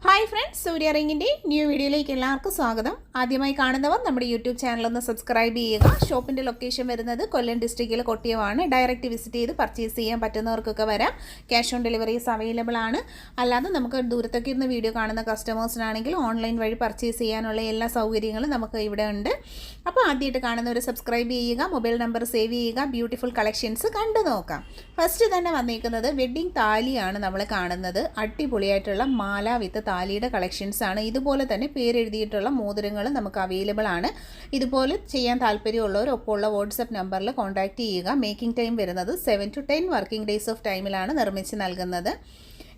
Hi friends, സൂര്യ റിങ്ങിൻ്റെ new വീഡിയോയിലേക്ക് എല്ലാവർക്കും സ്വാഗതം. ആദ്യമായി കാണുന്നവർ നമ്മുടെ യൂട്യൂബ് ചാനൽ ഒന്ന് സബ്സ്ക്രൈബ് ചെയ്യുക. ഷോപ്പിൻ്റെ ലൊക്കേഷൻ വരുന്നത് കൊല്ലം ഡിസ്ട്രിക്റ്റിലെ കൊട്ടിയമാണ്. ഡയറക്റ്റ് വിസിറ്റ് ചെയ്ത് പർച്ചേസ് ചെയ്യാൻ പറ്റുന്നവർക്കൊക്കെ വരാം. ക്യാഷ് ഓൺ ഡെലിവറീസ് അവൈലബിൾ ആണ്. അല്ലാതെ നമുക്ക് ദൂരത്തൊക്കെ ഇരുന്ന് വീഡിയോ കാണുന്ന കസ്റ്റമേഴ്സിനാണെങ്കിൽ ഓൺലൈൻ വഴി പർച്ചേസ് ചെയ്യാനുള്ള എല്ലാ സൗകര്യങ്ങളും നമുക്ക് ഇവിടെ ഉണ്ട്. അപ്പോൾ ആദ്യമായിട്ട് കാണുന്നവർ സബ്സ്ക്രൈബ് ചെയ്യുക, മൊബൈൽ നമ്പർ സേവ് ചെയ്യുക, ബ്യൂട്ടിഫുൾ കളക്ഷൻസ് കണ്ടു നോക്കാം. ഫസ്റ്റ് തന്നെ വന്നിരിക്കുന്നത് വെഡ്ഡിംഗ് താലിയാണ് നമ്മൾ കാണുന്നത്. അടിപൊളിയായിട്ടുള്ള മാല വിത്ത് താലിയുടെ കളക്ഷൻസ് ആണ്. ഇതുപോലെ തന്നെ പേരെഴുതിയിട്ടുള്ള മോതിരങ്ങൾ നമുക്ക് അവൈലബിൾ ആണ്. ഇതുപോലെ ചെയ്യാൻ താല്പര്യമുള്ളവർ ഒപ്പമുള്ള വാട്സപ്പ് നമ്പറിൽ കോൺടാക്റ്റ് ചെയ്യുക. മേക്കിംഗ് ടൈം വരുന്നത് 7 to 10 വർക്കിംഗ് ഡേയ്സ് ഓഫ് ടൈമിലാണ് നിർമ്മിച്ച് നൽകുന്നത്.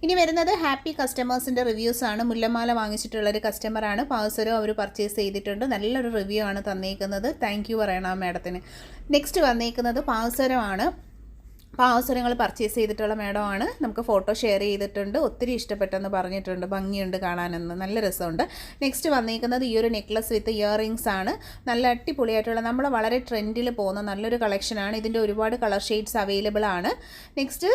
ഇനി വരുന്നത് ഹാപ്പി കസ്റ്റമേഴ്സിൻ്റെ റിവ്യൂസ് ആണ്. മുല്ലമാല വാങ്ങിച്ചിട്ടുള്ളൊരു കസ്റ്റമറാണ്. പാവസരം അവർ പർച്ചേസ് ചെയ്തിട്ടുണ്ട്. നല്ലൊരു റിവ്യൂ ആണ് തന്നേക്കുന്നത്. താങ്ക് യു പറയണം മാഡത്തിന്. നെക്സ്റ്റ് വന്നേക്കുന്നത് പാവസരമാണ്. പാവസരങ്ങൾ പർച്ചേസ് ചെയ്തിട്ടുള്ള മാഡമാണ്. നമുക്ക് ഫോട്ടോ ഷെയർ ചെയ്തിട്ടുണ്ട്. ഒത്തിരി ഇഷ്ടപ്പെട്ടെന്ന് പറഞ്ഞിട്ടുണ്ട്. ഭംഗിയുണ്ട് കാണാനെന്ന്, നല്ല രസമുണ്ട്. നെക്സ്റ്റ് വന്നിരിക്കുന്നത് ഈ ഒരു നെക്ലസ് വിത്ത് ഇയർ റിങ്സ് ആണ്. നല്ല അടിപൊളിയായിട്ടുള്ള നമ്മൾ വളരെ ട്രെൻഡിൽ പോകുന്ന നല്ലൊരു കളക്ഷനാണ്. ഇതിൻ്റെ ഒരുപാട് കളർ ഷെയ്ഡ്സ് അവൈലബിൾ ആണ്. നെക്സ്റ്റ്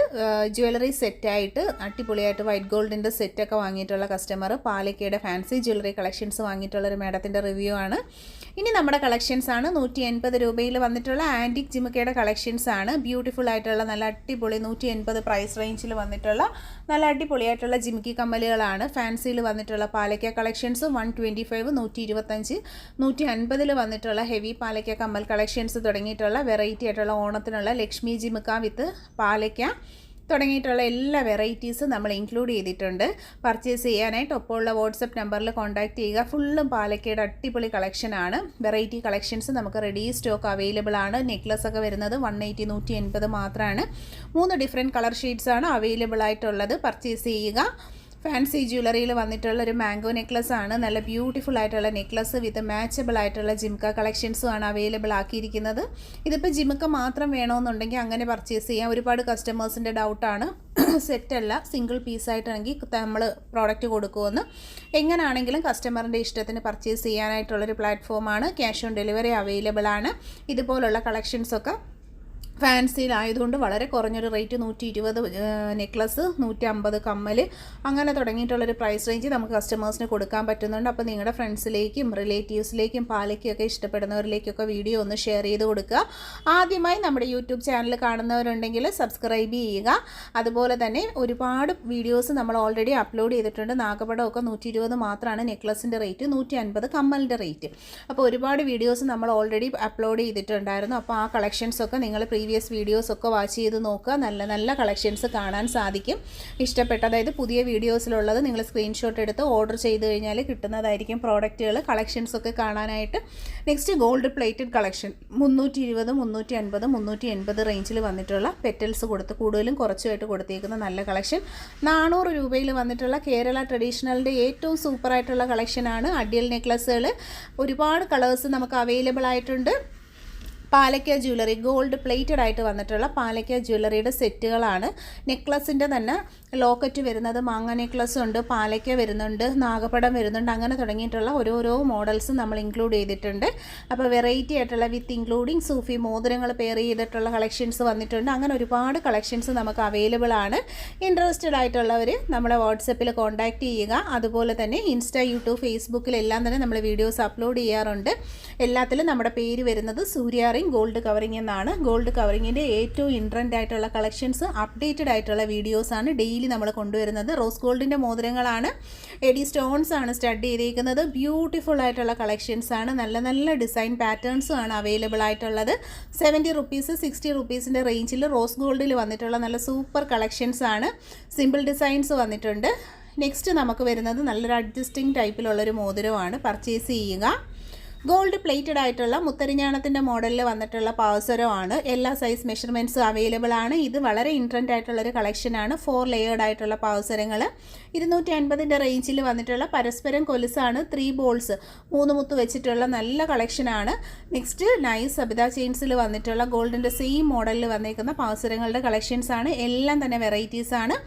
ജ്വല്ലറി സെറ്റായിട്ട് അടിപൊളിയായിട്ട് വൈറ്റ് ഗോൾഡിൻ്റെ സെറ്റൊക്കെ വാങ്ങിയിട്ടുള്ള കസ്റ്റമർ, പാലക്കയുടെ ഫാൻസി ജ്വല്ലറി കളക്ഷൻസ് വാങ്ങിയിട്ടുള്ളൊരു മാഡത്തിൻ്റെ റിവ്യൂ ആണ്. ഇനി നമ്മുടെ കളക്ഷൻസ് ആണ്. 180 രൂപയിൽ വന്നിട്ടുള്ള ആൻറ്റിക് ജിമിക്കയുടെ കളക്ഷൻസ് ആണ്. ബ്യൂട്ടിഫുൾ ആയിട്ടുള്ള നല്ല അടിപൊളി 180 പ്രൈസ് റേഞ്ചിൽ വന്നിട്ടുള്ള നല്ല അടിപൊളിയായിട്ടുള്ള ജിമിക്കി കമ്മലുകളാണ്. ഫാൻസിയിൽ വന്നിട്ടുള്ള പാലക്ക കളക്ഷൻസ് 125, 125, 150 വന്നിട്ടുള്ള ഹെവി പാലക്ക കമ്മൽ കളക്ഷൻസ് തുടങ്ങിയിട്ടുള്ള വെറൈറ്റി ആയിട്ടുള്ള ഓണത്തിനുള്ള ലക്ഷ്മി ജിമിക്ക വിത്ത് പാലക്ക തുടങ്ങിയിട്ടുള്ള എല്ലാ വെറൈറ്റീസും നമ്മൾ ഇൻക്ലൂഡ് ചെയ്തിട്ടുണ്ട്. പർച്ചേസ് ചെയ്യാനായിട്ട് ഒപ്പമുള്ള വാട്സപ്പ് നമ്പറിൽ കോൺടാക്റ്റ് ചെയ്യുക. ഫുള്ളും പാലക്കയുടെ അടിപൊളി കളക്ഷനാണ്. വെറൈറ്റി കളക്ഷൻസ് നമുക്ക് റെഡി സ്റ്റോക്ക് അവൈലബിൾ ആണ്. നെക്ലസ് ഒക്കെ വരുന്നത് 180, 180 മാത്രമാണ്. 3 ഡിഫറെൻറ്റ് കളർ ഷെയ്ഡ്സാണ് അവൈലബിൾ ആയിട്ടുള്ളത്. പർച്ചേസ് ചെയ്യുക. ഫാൻസി ജ്വല്ലറിയിൽ വന്നിട്ടുള്ളൊരു മാംഗോ നെക്ലസ് ആണ്. നല്ല ബ്യൂട്ടിഫുൾ ആയിട്ടുള്ള നെക്ലസ് വിത്ത് മാച്ചബിൾ ആയിട്ടുള്ള ജിംക്ക കളക്ഷൻസും ആണ് അവൈലബിൾ ആക്കിയിരിക്കുന്നത്. ഇതിപ്പോൾ ജിംക്ക മാത്രം വേണമെന്നുണ്ടെങ്കിൽ അങ്ങനെ പർച്ചേസ് ചെയ്യാം. ഒരുപാട് കസ്റ്റമേഴ്സിൻ്റെ ഡൗട്ടാണ്, സെറ്റല്ല സിംഗിൾ പീസായിട്ടാണെങ്കിൽ നമ്മൾ പ്രോഡക്റ്റ് കൊടുക്കുമെന്ന്. എങ്ങനെയാണെങ്കിലും കസ്റ്റമറിൻ്റെ ഇഷ്ടത്തിന് പർച്ചേസ് ചെയ്യാനായിട്ടുള്ളൊരു പ്ലാറ്റ്ഫോമാണ്. ക്യാഷ് ഓൺ ഡെലിവറി അവൈലബിൾ ആണ്. ഇതുപോലുള്ള കളക്ഷൻസൊക്കെ ഫാൻസിയിലായതുകൊണ്ട് വളരെ കുറഞ്ഞൊരു റേറ്റ് 120 നെക്ലസ്, 150 കമ്മൽ, അങ്ങനെ തുടങ്ങിയിട്ടുള്ളൊരു പ്രൈസ് റേഞ്ച് നമുക്ക് കസ്റ്റമേഴ്സിന് കൊടുക്കാൻ പറ്റുന്നുണ്ട്. അപ്പോൾ നിങ്ങളുടെ ഫ്രണ്ട്സിലേക്കും റിലേറ്റീവ്സിലേക്കും പാലയ്ക്കൊക്കെ ഇഷ്ടപ്പെടുന്നവരിലേക്കൊക്കെ വീഡിയോ ഒന്ന് ഷെയർ ചെയ്ത് കൊടുക്കുക. ആദ്യമായി നമ്മുടെ യൂട്യൂബ് ചാനൽ കാണുന്നവരുണ്ടെങ്കിൽ സബ്സ്ക്രൈബ് ചെയ്യുക. അതുപോലെ തന്നെ ഒരുപാട് വീഡിയോസ് നമ്മൾ ഓൾറെഡി അപ്ലോഡ് ചെയ്തിട്ടുണ്ട്. നാഗപടമൊക്കെ 120 മാത്രമാണ് നെക്ലസിൻ്റെ റേറ്റ്, 150 കമ്മലിൻ്റെ റേറ്റ്. അപ്പോൾ ഒരുപാട് വീഡിയോസ് നമ്മൾ ഓൾറെഡി അപ്ലോഡ് ചെയ്തിട്ടുണ്ടായിരുന്നു. അപ്പോൾ ആ കളക്ഷൻസൊക്കെ നിങ്ങൾ പ്രീവിയസ് വീഡിയോസൊക്കെ വാച്ച് ചെയ്ത് നോക്കുക. നല്ല നല്ല കളക്ഷൻസ് കാണാൻ സാധിക്കും. ഇഷ്ടപ്പെട്ട, അതായത് പുതിയ വീഡിയോസിലുള്ളത് നിങ്ങൾ സ്ക്രീൻഷോട്ട് എടുത്ത് ഓർഡർ ചെയ്ത് കഴിഞ്ഞാൽ കിട്ടുന്നതായിരിക്കും പ്രോഡക്റ്റുകൾ, കളക്ഷൻസൊക്കെ കാണാനായിട്ട്. നെക്സ്റ്റ് ഗോൾഡ് പ്ലേറ്റഡ് കളക്ഷൻ 320, 350, 380 റേഞ്ചിൽ വന്നിട്ടുള്ള പെറ്റൽസ് കൊടുത്ത് കൂടുതലും കുറച്ചുമായിട്ട് കൊടുത്തേക്കുന്ന നല്ല കളക്ഷൻ. 400 രൂപയിൽ വന്നിട്ടുള്ള കേരള ട്രഡീഷണലിൻ്റെ ഏറ്റവും സൂപ്പറായിട്ടുള്ള കളക്ഷനാണ്. അഡിയൽ നെക്ലസ്സുകൾ ഒരുപാട് കളേഴ്സ് നമുക്ക് അവൈലബിൾ ആയിട്ടുണ്ട്. പാലക്ക ജ്വല്ലറി ഗോൾഡ് പ്ലേറ്റഡ് ആയിട്ട് വന്നിട്ടുള്ള പാലക്ക ജ്വല്ലറിയുടെ സെറ്റുകളാണ്. നെക്ലസിൻ്റെ തന്നെ ലോക്കറ്റ് വരുന്നത് മാങ്ങ നെക്ലസ് ഉണ്ട്, പാലക്ക വരുന്നുണ്ട്, നാഗപടം വരുന്നുണ്ട്, അങ്ങനെ തുടങ്ങിയിട്ടുള്ള ഓരോരോ മോഡൽസ് നമ്മൾ ഇൻക്ലൂഡ് ചെയ്തിട്ടുണ്ട്. അപ്പോൾ വെറൈറ്റി ആയിട്ടുള്ള വിത്ത് ഇൻക്ലൂഡിങ് സൂഫി മോതിരങ്ങൾ പെയർ ചെയ്തിട്ടുള്ള കളക്ഷൻസ് വന്നിട്ടുണ്ട്. അങ്ങനെ ഒരുപാട് കളക്ഷൻസ് നമുക്ക് അവൈലബിൾ ആണ്. ഇൻട്രസ്റ്റഡ് ആയിട്ടുള്ളവർ നമ്മളെ വാട്സപ്പിൽ കോൺടാക്റ്റ് ചെയ്യുക. അതുപോലെ തന്നെ ഇൻസ്റ്റാ, യൂട്യൂബ്, ഫേസ്ബുക്കിലെല്ലാം തന്നെ നമ്മൾ വീഡിയോസ് അപ്ലോഡ് ചെയ്യാറുണ്ട്. എല്ലാത്തിലും നമ്മുടെ പേര് വരുന്നത് സൂര്യ ഗോൾഡ് കവറിംഗ് എന്നാണ്. ഗോൾഡ് കവറിങ്ങിൻ്റെ ഏറ്റവും ഇൻട്രൻഡ് ആയിട്ടുള്ള കളക്ഷൻസ്, അപ്ഡേറ്റഡ് ആയിട്ടുള്ള വീഡിയോസാണ് ഡെയിലി നമ്മൾ കൊണ്ടുവരുന്നത്. റോസ് ഗോൾഡിൻ്റെ മോതിരങ്ങളാണ്, എഡി സ്റ്റോൺസ് ആണ് സ്റ്റഡ് ചെയ്തിരിക്കുന്നത്. ബ്യൂട്ടിഫുൾ ആയിട്ടുള്ള കളക്ഷൻസ് ആണ്. നല്ല നല്ല ഡിസൈൻ പാറ്റേൺസും ആണ് അവൈലബിൾ ആയിട്ടുള്ളത്. 70 റുപ്പീസ്, 60 റുപ്പീസിൻ്റെ റേഞ്ചിൽ റോസ് ഗോൾഡിൽ വന്നിട്ടുള്ള നല്ല സൂപ്പർ കളക്ഷൻസ് ആണ്. സിമ്പിൾ ഡിസൈൻസ് വന്നിട്ടുണ്ട്. നെക്സ്റ്റ് നമുക്ക് വരുന്നത് നല്ലൊരു അഡ്ജസ്റ്റിംഗ് ടൈപ്പിലുള്ളൊരു മോതിരമാണ്. പർച്ചേസ് ചെയ്യുക. ഗോൾഡ് പ്ലേറ്റഡ് ആയിട്ടുള്ള മുത്തരിഞ്ഞാണത്തിൻ്റെ മോഡലിൽ വന്നിട്ടുള്ള പാവസരമാണ്. എല്ലാ സൈസ് മെഷർമെൻറ്റ്സും അവൈലബിൾ ആണ്. ഇത് വളരെ ഇൻട്രൻഡ് ആയിട്ടുള്ളൊരു കളക്ഷനാണ്. 4 ലെയേർഡ് ആയിട്ടുള്ള പാവസരങ്ങൾ 250 റേഞ്ചിൽ വന്നിട്ടുള്ള പരസ്പരം കൊലുസാണ്. 3 ബോൾസ് 3 മുത്ത് വെച്ചിട്ടുള്ള നല്ല കളക്ഷനാണ്. നെക്സ്റ്റ് നൈസ് സബിത ചെയിൻസിൽ വന്നിട്ടുള്ള ഗോൾഡിൻ്റെ സെയിം മോഡലിൽ വന്നേക്കുന്ന പാവസരങ്ങളുടെ കളക്ഷൻസ് ആണ്. എല്ലാം തന്നെ വെറൈറ്റീസ് ആണ്.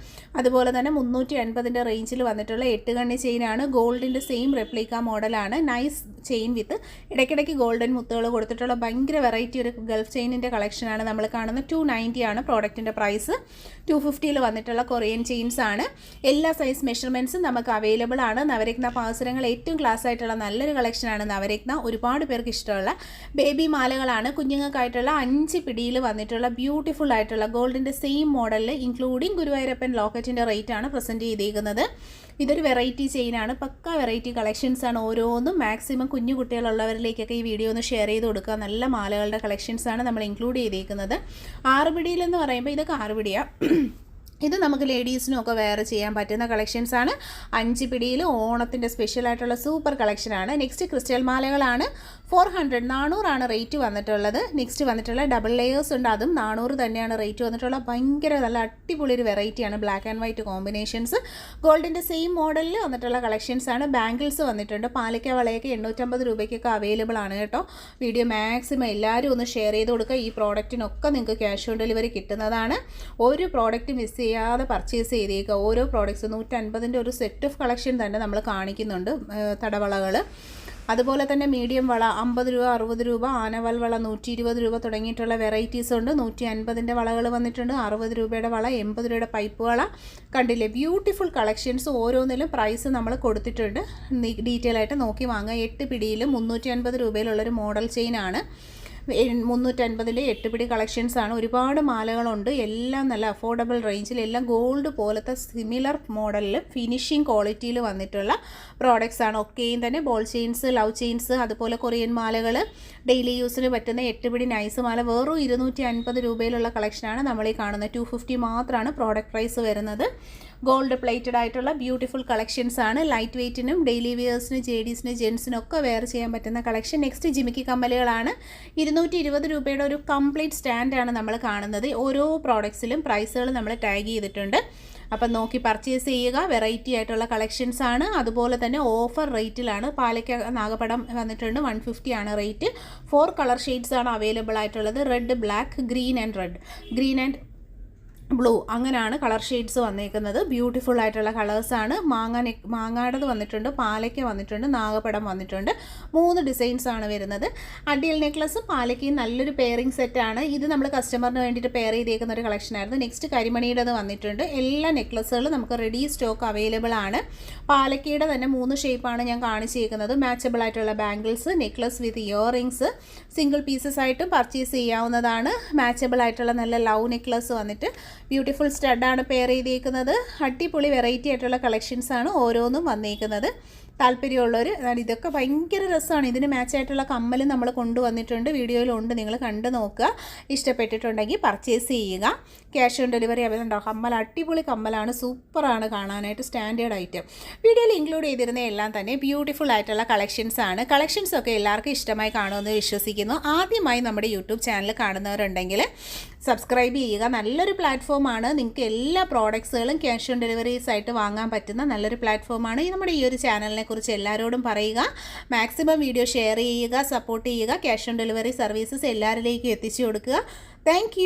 അതുപോലെ തന്നെ 350 റേഞ്ചിൽ വന്നിട്ടുള്ള 8 കണ്ണി ചെയിനാണ്. ഗോൾഡിൻ്റെ സെയിം റെപ്ലിക്ക മോഡലാണ്. നൈസ് ചെയിൻ വിത്ത് ഇടയ്ക്കിടയ്ക്ക് ഗോൾഡൻ മുത്തുകൾ കൊടുത്തിട്ടുള്ള ഭയങ്കര വെറൈറ്റി ഒരു ഗൾഫ് ചെയിനിൻ്റെ കളക്ഷനാണ് നമ്മൾ കാണുന്നത്. 290 ആണ് പ്രോഡക്റ്റിൻ്റെ പ്രൈസ്. 250 വന്നിട്ടുള്ള കൊറിയൻ ചെയിൻസ് ആണ്. എല്ലാ സൈസ് മെഷർമെൻറ്റ്സും നമുക്ക് അവൈലബിൾ ആണ്. നവരത്ന പാസരങ്ങൾ ഏറ്റവും ക്ലാസ് ആയിട്ടുള്ള നല്ലൊരു കളക്ഷനാണ് നവരത്ന. ഒരുപാട് പേർക്ക് ഇഷ്ടമുള്ള ബേബി മാലകളാണ്. കുഞ്ഞുങ്ങൾക്കായിട്ടുള്ള 5 പിടിയിൽ വന്നിട്ടുള്ള ബ്യൂട്ടിഫുൾ ആയിട്ടുള്ള ഗോൾഡിൻ്റെ സെയിം മോഡലിൽ ഇൻക്ലൂഡിങ് ഗുരുവായൂരപ്പൻ ലോക്കറ്റിൻ്റെ റേറ്റ് ആണ് പ്രസൻറ്റ് ചെയ്തിരിക്കുന്നത്. ഇതൊരു വെറൈറ്റി ചെയിനാണ്. പക്ക വെറൈറ്റി കളക്ഷൻസ് ആണ് ഓരോന്നും. മാക്സിമം കുഞ്ഞു കുട്ടികളുള്ളവരിലേക്കൊക്കെ ഈ വീഡിയോ ഒന്ന് ഷെയർ ചെയ്ത് കൊടുക്കുക. നല്ല മാലകളുടെ കളക്ഷൻസ് ആണ് നമ്മൾ ഇൻക്ലൂഡ് ചെയ്തിരിക്കുന്നത്. 6 പിടിയിലെന്ന് പറയുമ്പോൾ ഇതൊക്കെ 6 പിടിയാണ്. ഇത് നമുക്ക് ലേഡീസിനും ഒക്കെ വെയർ ചെയ്യാൻ പറ്റുന്ന കളക്ഷൻസ് ആണ്. 5 പിടിയിൽ ഓണത്തിൻ്റെ സ്പെഷ്യലായിട്ടുള്ള സൂപ്പർ കളക്ഷനാണ്. നെക്സ്റ്റ് ക്രിസ്റ്റൽ മാലകളാണ്. 400 റേറ്റ് വന്നിട്ടുള്ളത്. നെക്സ്റ്റ് വന്നിട്ടുള്ള ഡബിൾ ലെയേഴ്സ് ഉണ്ട്. അതും 400 തന്നെയാണ് റേറ്റ് വന്നിട്ടുള്ള. ഭയങ്കര നല്ല അടിപൊളി ഒരു വെറൈറ്റിയാണ്. Black and white combinations. ഗോൾഡിൻ്റെ സെയിം മോഡലിൽ വന്നിട്ടുള്ള കളക്ഷൻസ് ആണ്. ബാംഗിൾസ് വന്നിട്ടുണ്ട്. പാലക്ക വളയൊക്കെ 850 രൂപയ്ക്കൊക്കെ അവൈലബിൾ ആണ് കേട്ടോ. വീഡിയോ മാക്സിമം എല്ലാവരും ഒന്ന് ഷെയർ ചെയ്ത് കൊടുക്കുക. ഈ പ്രോഡക്റ്റിനൊക്കെ നിങ്ങൾക്ക് ക്യാഷ് ഓൺ ഡെലിവറി കിട്ടുന്നതാണ്. ഒരു പ്രോഡക്റ്റ് മിസ് ചെയ്യാതെ പർച്ചേസ് ചെയ്തേക്കുക. ഓരോ പ്രോഡക്റ്റ്സ് 150ൻ്റെ ഒരു സെറ്റ് ഓഫ് കളക്ഷൻ തന്നെ നമ്മൾ കാണിക്കുന്നുണ്ട്. തടവളകൾ, അതുപോലെ തന്നെ മീഡിയം വള 50 രൂപ, 60 രൂപ, ആനവൽ വള 120 രൂപ തുടങ്ങിയിട്ടുള്ള വെറൈറ്റീസ് ഉണ്ട്. 150ൻ്റെ വളകൾ വന്നിട്ടുണ്ട്. 60 രൂപയുടെ വള, 80 രൂപയുടെ പൈപ്പ് വള. കണ്ടില്ലേ, ബ്യൂട്ടിഫുൾ കളക്ഷൻസ്. ഓരോന്നിലും പ്രൈസ് നമ്മൾ കൊടുത്തിട്ടുണ്ട്. ഡീറ്റെയിൽ ആയിട്ട് നോക്കി വാങ്ങുക. 8 പിടിയിലും 350 രൂപയിലുള്ളൊരു മോഡൽ ചെയിനാണ്. 350 8 പിടി കളക്ഷൻസ് ആണ്. ഒരുപാട് മാലകളുണ്ട്. എല്ലാം നല്ല അഫോർഡബിൾ റേഞ്ചിൽ, എല്ലാം ഗോൾഡ് പോലത്തെ സിമിലർ മോഡലിൽ ഫിനിഷിംഗ് ക്വാളിറ്റിയിൽ വന്നിട്ടുള്ള പ്രോഡക്റ്റ്സ് ആണ്. ഒക്കെയും തന്നെ ബോൾ ചെയിൻസ്, ലവ് ചെയിൻസ്, അതുപോലെ കൊറിയൻ മാലകൾ, ഡെയിലി യൂസിന് പറ്റുന്ന 8 പിടി നൈസ് മാല വെറും 250 രൂപയിലുള്ള കളക്ഷനാണ് നമ്മൾ ഈ കാണുന്നത്. 250 മാത്രമാണ് പ്രോഡക്റ്റ് പ്രൈസ് വരുന്നത്. ഗോൾഡ് പ്ലേറ്റഡ് ആയിട്ടുള്ള ബ്യൂട്ടിഫുൾ കളക്ഷൻസ് ആണ്. ലൈറ്റ് വെയ്റ്റിനും ഡെയിലി വെയേഴ്സിന്, ജെഡീസിന്, ജെൻസിനും ഒക്കെ വെയർ ചെയ്യാൻ പറ്റുന്ന കളക്ഷൻ. നെക്സ്റ്റ് ജിമിക്കി കമ്മലുകളാണ്. 220 രൂപയുടെ ഒരു കംപ്ലീറ്റ് സ്റ്റാൻഡാണ് നമ്മൾ കാണുന്നത്. ഓരോ പ്രോഡക്ട്സിലും പ്രൈസുകൾ നമ്മൾ ടാഗ് ചെയ്തിട്ടുണ്ട്. അപ്പം നോക്കി പർച്ചേസ് ചെയ്യുക. വെറൈറ്റി ആയിട്ടുള്ള കളക്ഷൻസ് ആണ്. അതുപോലെ തന്നെ ഓഫർ റേറ്റിലാണ്. പാലക്ക നാഗപടം വന്നിട്ടുണ്ട്. 150 ആണ് റേറ്റ്. 4 കളർ ഷെയ്ഡ്സ് ആണ് അവൈലബിൾ ആയിട്ടുള്ളത്. Red, black, green and red, green and blue, അങ്ങനെയാണ് കളർ ഷെയ്ഡ്സ് വന്നിരിക്കുന്നത്. ബ്യൂട്ടിഫുൾ ആയിട്ടുള്ള കളേഴ്സാണ്. മാങ്ങാടത് വന്നിട്ടുണ്ട്, പാലയ്ക്ക വന്നിട്ടുണ്ട്, നാഗപടം വന്നിട്ടുണ്ട്. 3 ഡിസൈൻസ് ആണ് വരുന്നത്. അടിയൽ നെക്ലസ് പാലയ്ക്കയും നല്ലൊരു പെയറിംഗ് സെറ്റാണ്. ഇത് നമ്മൾ കസ്റ്റമറിന് വേണ്ടിയിട്ട് പെയർ ചെയ്തേക്കുന്ന ഒരു കളക്ഷനായിരുന്നു. നെക്സ്റ്റ് കരിമണിയുടേത് വന്നിട്ടുണ്ട്. എല്ലാ നെക്ലസുകളും നമുക്ക് റെഡി സ്റ്റോക്ക് അവൈലബിൾ ആണ്. പാലക്കയുടെ തന്നെ 3 ഷേപ്പാണ് ഞാൻ കാണിച്ചേക്കുന്നത്. മാച്ചബിൾ ആയിട്ടുള്ള ബാംഗിൾസ്, നെക്ലസ് വിത്ത് ഇയർ റിങ്സ്, സിംഗിൾ പീസസ് ആയിട്ടും പർച്ചേസ് ചെയ്യാവുന്നതാണ്. മാച്ചബിൾ ആയിട്ടുള്ള നല്ല ലവ് നെക്ലസ് വന്നിട്ട് ബ്യൂട്ടിഫുൾ സ്റ്റഡാണ് പെയർ ചെയ്തേക്കുന്നത്. അടിപൊളി വെറൈറ്റി ആയിട്ടുള്ള കളക്ഷൻസ് ആണ് ഓരോന്നും വന്നേക്കുന്നത്. താല്പര്യമുള്ളവർ, ഇതൊക്കെ ഭയങ്കര രസമാണ്. ഇതിന് മാച്ചായിട്ടുള്ള കമ്മലും നമ്മൾ കൊണ്ടുവന്നിട്ടുണ്ട്. വീഡിയോയിലുണ്ട്, നിങ്ങൾ കണ്ട് നോക്കുക. ഇഷ്ടപ്പെട്ടിട്ടുണ്ടെങ്കിൽ പർച്ചേസ് ചെയ്യുക. ക്യാഷ് ഓൺ ഡെലിവറി അവരുണ്ടാവും. കമ്മൽ അടിപൊളി കമ്മലാണ്. സൂപ്പറാണ് കാണാനായിട്ട്. Standard item. വീഡിയോയിൽ ഇൻക്ലൂഡ് ചെയ്തിരുന്ന എല്ലാം തന്നെ ബ്യൂട്ടിഫുൾ ആയിട്ടുള്ള കളക്ഷൻസ് ആണ്. കളക്ഷൻസൊക്കെ എല്ലാവർക്കും ഇഷ്ടമായി കാണുമെന്ന് വിശ്വസിക്കുന്നു. ആദ്യമായി നമ്മുടെ യൂട്യൂബ് ചാനൽ കാണുന്നവരുണ്ടെങ്കിൽ സബ്സ്ക്രൈബ് ചെയ്യുക. നല്ലൊരു പ്ലാറ്റ്ഫോമാണ്. നിങ്ങൾക്ക് എല്ലാ പ്രോഡക്ട്സുകളും ക്യാഷ് ഓൺ ഡെലിവറീസ് ആയിട്ട് വാങ്ങാൻ പറ്റുന്ന നല്ലൊരു പ്ലാറ്റ്ഫോമാണ്. നമ്മുടെ ഈ ഒരു ചാനലിനെ കുറിച്ച് എല്ലാവരോടും പറയുക. മാക്സിമം വീഡിയോ ഷെയർ ചെയ്യുക, സപ്പോർട്ട് ചെയ്യുക. ക്യാഷ് ഓൺ ഡെലിവറി സർവീസസ് എല്ലാവരിലേക്കും എത്തിച്ചു കൊടുക്കുക. താങ്ക്